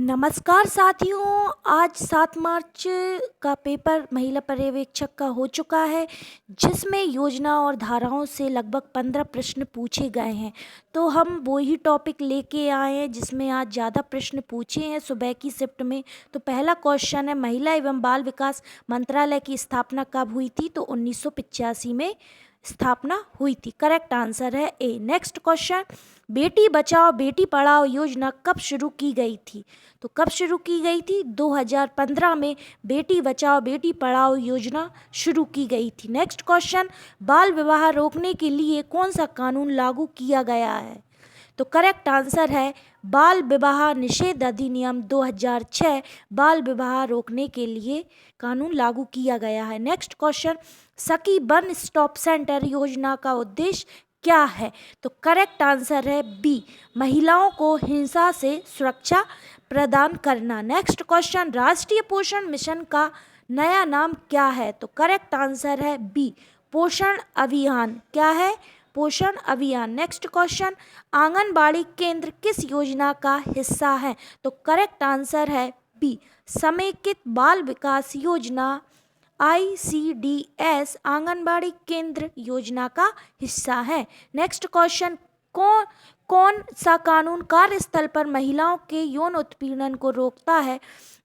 नमस्कार साथियों, आज 7 मार्च का पेपर महिला पर्यवेक्षक का हो चुका है, जिसमें योजना और धाराओं से लगभग 15 प्रश्न पूछे गए हैं। तो हम वो ही टॉपिक लेके आए हैं जिसमें आज ज़्यादा प्रश्न पूछे हैं सुबह की शिफ्ट में। तो पहला क्वेश्चन है, महिला एवं बाल विकास मंत्रालय की स्थापना कब हुई थी? तो 1985 में स्थापना हुई थी। करेक्ट आंसर है ए। नेक्स्ट क्वेश्चन, बेटी बचाओ बेटी पढ़ाओ योजना कब शुरू की गई थी? तो कब शुरू की गई थी? 2015 में बेटी बचाओ बेटी पढ़ाओ योजना शुरू की गई थी। नेक्स्ट क्वेश्चन, बाल विवाह रोकने के लिए कौन सा कानून लागू किया गया है? तो करेक्ट आंसर है बाल विवाह निषेध अधिनियम 2006 बाल विवाह रोकने के लिए कानून लागू किया गया है। नेक्स्ट क्वेश्चन, सखी वन स्टॉप सेंटर योजना का उद्देश्य क्या है? तो करेक्ट आंसर है बी, महिलाओं को हिंसा से सुरक्षा प्रदान करना। नेक्स्ट क्वेश्चन, राष्ट्रीय पोषण मिशन का नया नाम क्या है? तो करेक्ट आंसर है बी, पोषण अभियान। क्या है? पोषण अभियान। नेक्स्ट क्वेश्चन, आंगनबाड़ी केंद्र किस योजना का हिस्सा है? तो करेक्ट आंसर है बी, समेकित बाल विकास योजना ICDS आंगनबाड़ी केंद्र योजना का हिस्सा है। नेक्स्ट क्वेश्चन, कौन सा कानून कार्यस्थल पर महिलाओं के यौन उत्पीड़न को रोकता है?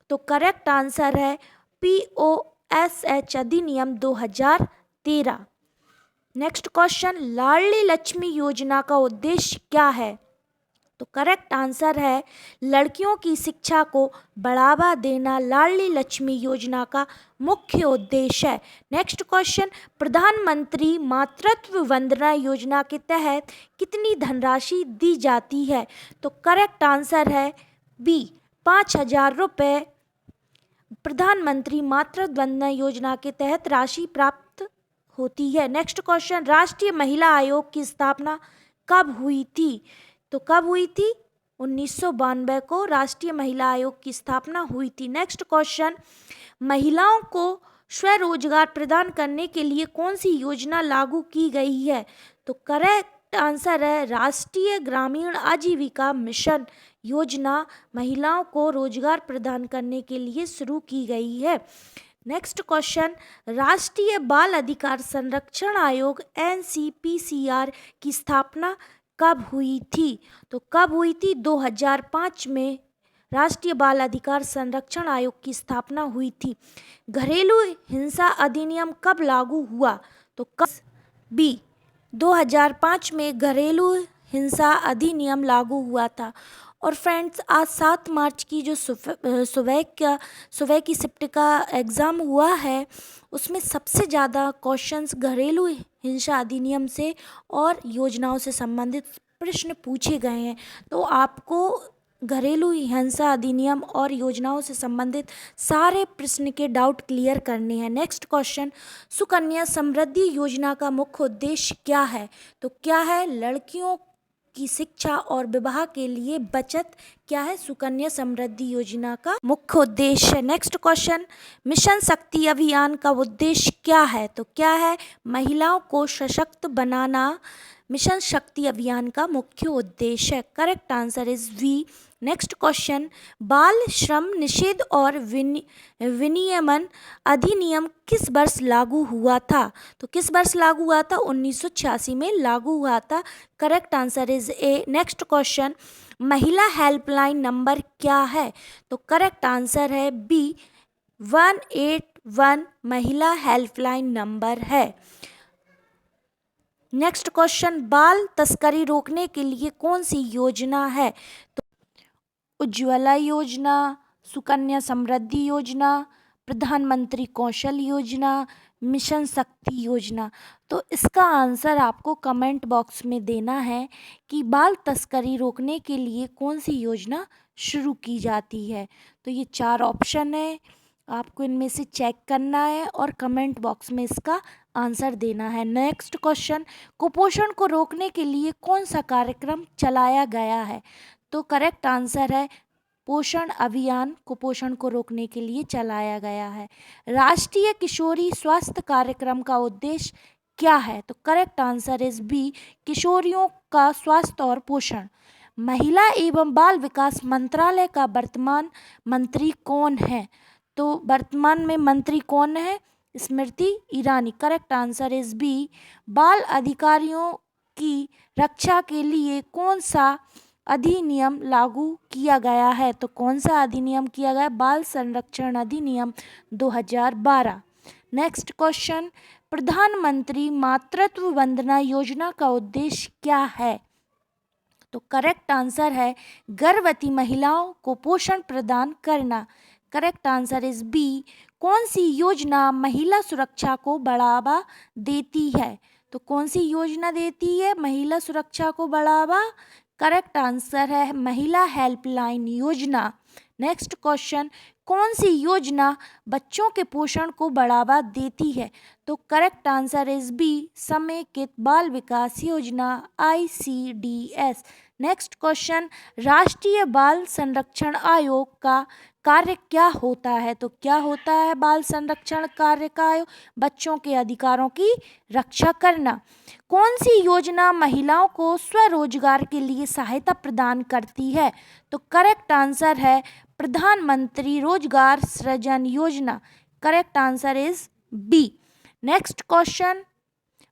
तो करेक्ट आंसर है POSH अधिनियम 2013। नेक्स्ट क्वेश्चन, लाडली लक्ष्मी योजना का उद्देश्य क्या है? तो करेक्ट आंसर है लड़कियों की शिक्षा को बढ़ावा देना लाडली लक्ष्मी योजना का मुख्य उद्देश्य है। नेक्स्ट क्वेश्चन, प्रधानमंत्री मातृत्व वंदना योजना के तहत कितनी धनराशि दी जाती है? तो करेक्ट आंसर है बी, 5,000 रुपये प्रधानमंत्री मातृत्व वंदना योजना के तहत राशि प्राप्त होती है। नेक्स्ट क्वेश्चन, राष्ट्रीय महिला आयोग की स्थापना कब हुई थी? तो कब हुई थी? 1992 को राष्ट्रीय महिला आयोग की स्थापना हुई थी। नेक्स्ट क्वेश्चन, महिलाओं को स्वरोजगार प्रदान करने के लिए कौन सी योजना लागू की गई है? तो करेक्ट आंसर है राष्ट्रीय ग्रामीण आजीविका मिशन योजना महिलाओं को रोजगार प्रदान करने के लिए शुरू की गई है। नेक्स्ट क्वेश्चन, राष्ट्रीय बाल अधिकार संरक्षण आयोग NCPCR की स्थापना कब हुई थी? तो कब हुई थी? 2005 में राष्ट्रीय बाल अधिकार संरक्षण आयोग की स्थापना हुई थी। घरेलू हिंसा अधिनियम कब लागू हुआ? तो कब? बी, 2005 में घरेलू हिंसा अधिनियम लागू हुआ था। और फ्रेंड्स, आज 7 मार्च की जो सुबह की शिफ्ट का एग्ज़ाम हुआ है, उसमें सबसे ज़्यादा क्वेश्चंस घरेलू हिंसा अधिनियम से और योजनाओं से संबंधित प्रश्न पूछे गए हैं। तो आपको घरेलू हिंसा अधिनियम और योजनाओं से संबंधित सारे प्रश्न के डाउट क्लियर करने हैं। नेक्स्ट क्वेश्चन, सुकन्या समृद्धि योजना का मुख्य उद्देश्य क्या है? तो क्या है? लड़कियों की शिक्षा और विवाह के लिए बचत। क्या है? सुकन्या समृद्धि योजना का मुख्य उद्देश्य। नेक्स्ट क्वेश्चन, मिशन शक्ति अभियान का उद्देश्य क्या है? तो क्या है? महिलाओं को सशक्त बनाना मिशन शक्ति अभियान का मुख्य उद्देश्य है। Correct answer is B. Next question, बाल श्रम निषेध और विनियमन अधिनियम किस वर्ष लागू हुआ था? तो किस वर्ष लागू हुआ था? 1986 में लागू हुआ था। Correct answer is a. Next question, महिला हेल्पलाइन नंबर क्या है? तो करेक्ट आंसर है बी, 181 महिला हेल्पलाइन नंबर है। नेक्स्ट क्वेश्चन, बाल तस्करी रोकने के लिए कौन सी योजना है? तो उज्ज्वला योजना, सुकन्या समृद्धि योजना, प्रधानमंत्री कौशल योजना, मिशन शक्ति योजना। तो इसका आंसर आपको कमेंट बॉक्स में देना है कि बाल तस्करी रोकने के लिए कौन सी योजना शुरू की जाती है। तो ये 4 ऑप्शन है, आपको इनमें से चेक करना है और कमेंट बॉक्स में इसका आंसर देना है। नेक्स्ट क्वेश्चन, कुपोषण को रोकने के लिए कौन सा कार्यक्रम चलाया गया है? तो करेक्ट आंसर है पोषण अभियान कुपोषण को रोकने के लिए चलाया गया है। राष्ट्रीय किशोरी स्वास्थ्य कार्यक्रम का उद्देश्य क्या है? तो करेक्ट आंसर इज बी, किशोरियों का स्वास्थ्य और पोषण। महिला एवं बाल विकास मंत्रालय का वर्तमान मंत्री कौन है? तो वर्तमान में मंत्री कौन है? Smriti Irani. Correct answer is B. बाल अधिकारियों की रक्षा के लिए कौन सा अधिनियम लागू किया गया है? तो कौन सा अधिनियम किया गया? बाल संरक्षण अधिनियम 2012। नेक्स्ट क्वेश्चन, प्रधानमंत्री मातृत्व वंदना योजना का उद्देश्य क्या है? तो करेक्ट आंसर है गर्भवती महिलाओं को पोषण प्रदान करना। Correct answer is B. कौन सी योजना महिला सुरक्षा को बढ़ावा देती है? तो कौन सी योजना देती है महिला सुरक्षा को बढ़ावा? करेक्ट आंसर है महिला हेल्पलाइन योजना। नेक्स्ट क्वेश्चन, कौन सी योजना बच्चों के पोषण को बढ़ावा देती है? तो करेक्ट आंसर इज बी, समेकित बाल विकास योजना ICDS। नेक्स्ट क्वेश्चन, राष्ट्रीय बाल संरक्षण आयोग का कार्य क्या होता है? तो क्या होता है बाल संरक्षण कार्य का आयोग? बच्चों के अधिकारों की रक्षा करना। कौन सी योजना महिलाओं को स्वरोजगार के लिए सहायता प्रदान करती है? तो करेक्ट आंसर है प्रधानमंत्री रोजगार सृजन योजना। Correct answer is B. Next question,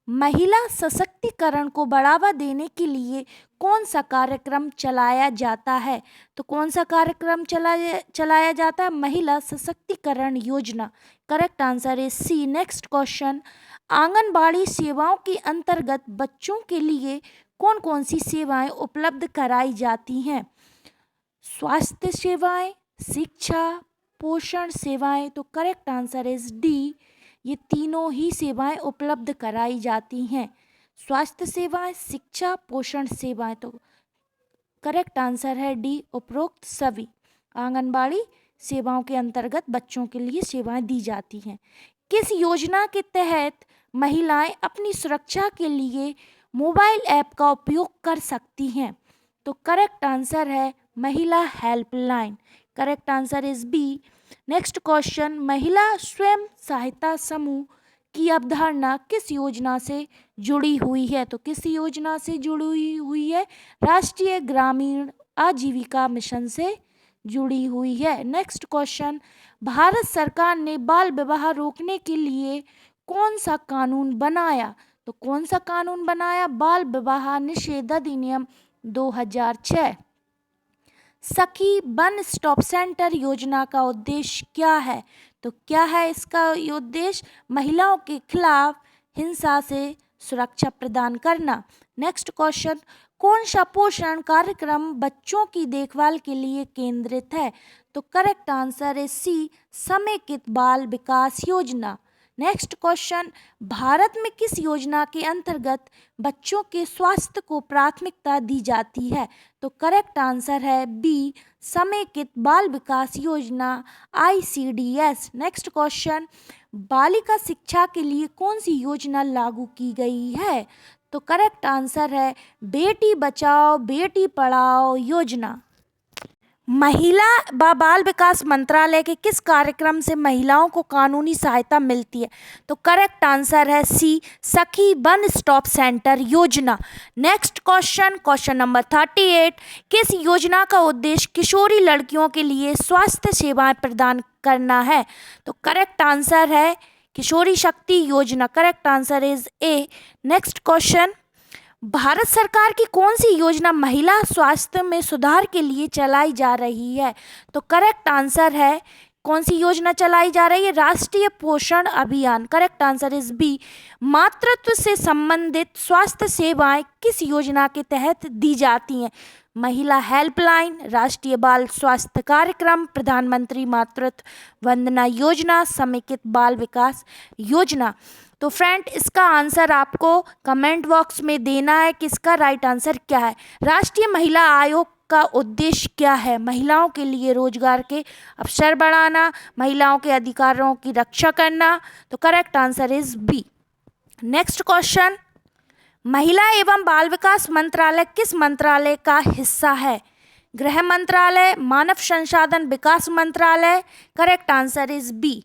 महिला सशक्तिकरण को बढ़ावा देने के लिए कौन सा कार्यक्रम चलाया जाता है? तो कौन सा कार्यक्रम चलाया जाता है? महिला सशक्तिकरण योजना। Correct answer is C. Next question, आंगनबाड़ी सेवाओं के अंतर्गत बच्चों के लिए कौन कौन सी सेवाएं उपलब्ध कराई जाती हैं? स्वास्थ्य सेवाएं, शिक्षा, पोषण सेवाएं। तो करेक्ट आंसर इज डी, ये तीनों ही सेवाएं उपलब्ध कराई जाती हैं। स्वास्थ्य सेवाएं, शिक्षा, पोषण सेवाएं। तो करेक्ट आंसर है डी, उपरोक्त सभी आंगनबाड़ी सेवाओं के अंतर्गत बच्चों के लिए सेवाएं दी जाती हैं। किस योजना के तहत महिलाएं अपनी सुरक्षा के लिए मोबाइल ऐप का उपयोग कर सकती हैं? तो करेक्ट आंसर है महिला helpline. Correct answer is B. Next question, महिला स्वयं सहायता समूह की अवधारणा किस योजना से जुड़ी हुई है? तो किस योजना से जुड़ी हुई है? राष्ट्रीय ग्रामीण आजीविका मिशन से जुड़ी हुई है। नेक्स्ट क्वेश्चन, भारत सरकार ने बाल विवाह रोकने के लिए कौन सा कानून बनाया? तो कौन सा कानून बनाया? बाल विवाह निषेध अधिनियम 2006। सखी वन स्टॉप सेंटर योजना का उद्देश्य क्या है? तो क्या है इसका उद्देश्य? महिलाओं के खिलाफ हिंसा से सुरक्षा प्रदान करना। नेक्स्ट क्वेश्चन, कौन सा पोषण कार्यक्रम बच्चों की देखभाल के लिए केंद्रित है? तो करेक्ट आंसर है सी, समेकित बाल विकास योजना। नेक्स्ट क्वेश्चन, भारत में किस योजना के अंतर्गत बच्चों के स्वास्थ्य को प्राथमिकता दी जाती है? तो करेक्ट आंसर है बी, समेकित बाल विकास योजना ICDS। नेक्स्ट क्वेश्चन, बालिका शिक्षा के लिए कौन सी योजना लागू की गई है? तो करेक्ट आंसर है बेटी बचाओ बेटी पढ़ाओ योजना। महिला व बाल विकास मंत्रालय के किस कार्यक्रम से महिलाओं को कानूनी सहायता मिलती है? तो करेक्ट आंसर है सी, सखी वन स्टॉप सेंटर योजना। नेक्स्ट क्वेश्चन, क्वेश्चन नंबर 38, किस योजना का उद्देश्य किशोरी लड़कियों के लिए स्वास्थ्य सेवाएं प्रदान करना है? तो करेक्ट आंसर है किशोरी शक्ति योजना। Correct answer is a. Next question, Bharat सरकार की कौन सी योजना महिला स्वास्थ्य में सुधार के लिए चलाई जा रही है? तो करेक्ट आंसर है कौन सी योजना चलाई जा रही है? राष्ट्रीय पोषण अभियान। Correct answer is B. मातृत्व से संबंधित स्वास्थ्य सेवाएं किस योजना के तहत दी जाती हैं? महिला हेल्पलाइन, राष्ट्रीय बाल स्वास्थ्य कार्यक्रम, प्रधानमंत्री मातृत्व वंदना योजना, समेकित बाल विकास योजना। तो फ्रेंड, इसका आंसर आपको कमेंट बॉक्स में देना है कि इसका राइट आंसर क्या है। राष्ट्रीय महिला आयोग का उद्देश्य क्या है? महिलाओं के लिए रोजगार के अवसर बढ़ाना, महिलाओं के अधिकारों की रक्षा करना। तो correct answer is B. Next question, महिला एवं बाल विकास मंत्रालय किस मंत्रालय का हिस्सा है? गृह मंत्रालय, मानव संसाधन विकास मंत्रालय। करेक्ट आंसर इज बी,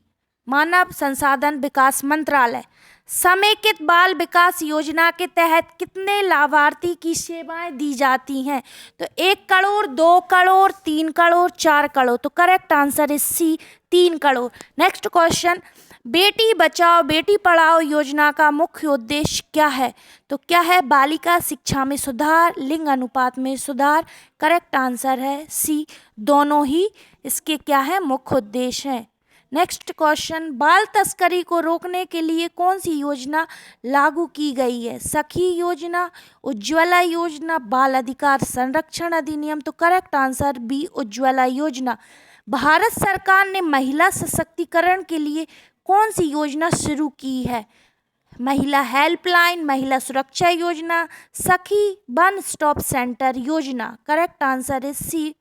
मानव संसाधन विकास मंत्रालय। समेकित बाल विकास योजना के तहत कितने लाभार्थी की सेवाएं दी जाती हैं? तो 1 करोड़, 2 करोड़, 3 करोड़, 4 करोड़। तो correct answer is C, 3 crore. Next question, बेटी बचाओ बेटी पढ़ाओ योजना का मुख्य उद्देश्य क्या है? तो क्या है? बालिका शिक्षा में सुधार, लिंग अनुपात में सुधार। करेक्ट आंसर है सी, दोनों ही इसके क्या है? मुख्य उद्देश्य हैं। नेक्स्ट क्वेश्चन, बाल तस्करी को रोकने के लिए कौन सी योजना लागू की गई है? सखी योजना, उज्ज्वला योजना, बाल अधिकार संरक्षण अधिनियम। तो करेक्ट आंसर बी, उज्ज्वला योजना। भारत सरकार ने महिला सशक्तिकरण के लिए कौन सी योजना शुरू की है? महिला हेल्पलाइन, महिला सुरक्षा योजना, सखी वन स्टॉप सेंटर योजना। Correct answer is C.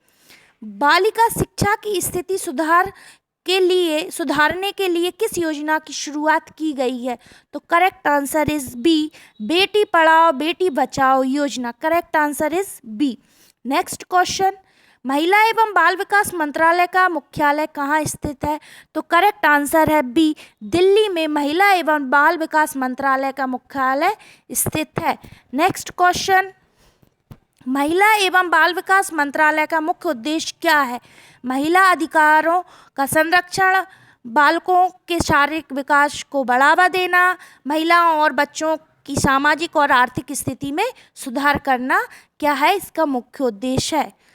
बालिका शिक्षा की स्थिति सुधारने के लिए किस योजना की शुरुआत की गई है? तो correct answer is B, Beti Padhao बेटी बचाओ योजना। Correct answer is B. Next question, महिला एवं बाल विकास मंत्रालय का मुख्यालय कहाँ स्थित है? तो करेक्ट आंसर है बी, दिल्ली में महिला एवं बाल विकास मंत्रालय का मुख्यालय स्थित है। नेक्स्ट क्वेश्चन, महिला एवं बाल विकास मंत्रालय का मुख्य उद्देश्य क्या है? महिला अधिकारों का संरक्षण, बालकों के शारीरिक विकास को बढ़ावा देना, महिलाओं और बच्चों की सामाजिक और आर्थिक स्थिति में सुधार करना क्या है इसका मुख्य उद्देश्य है।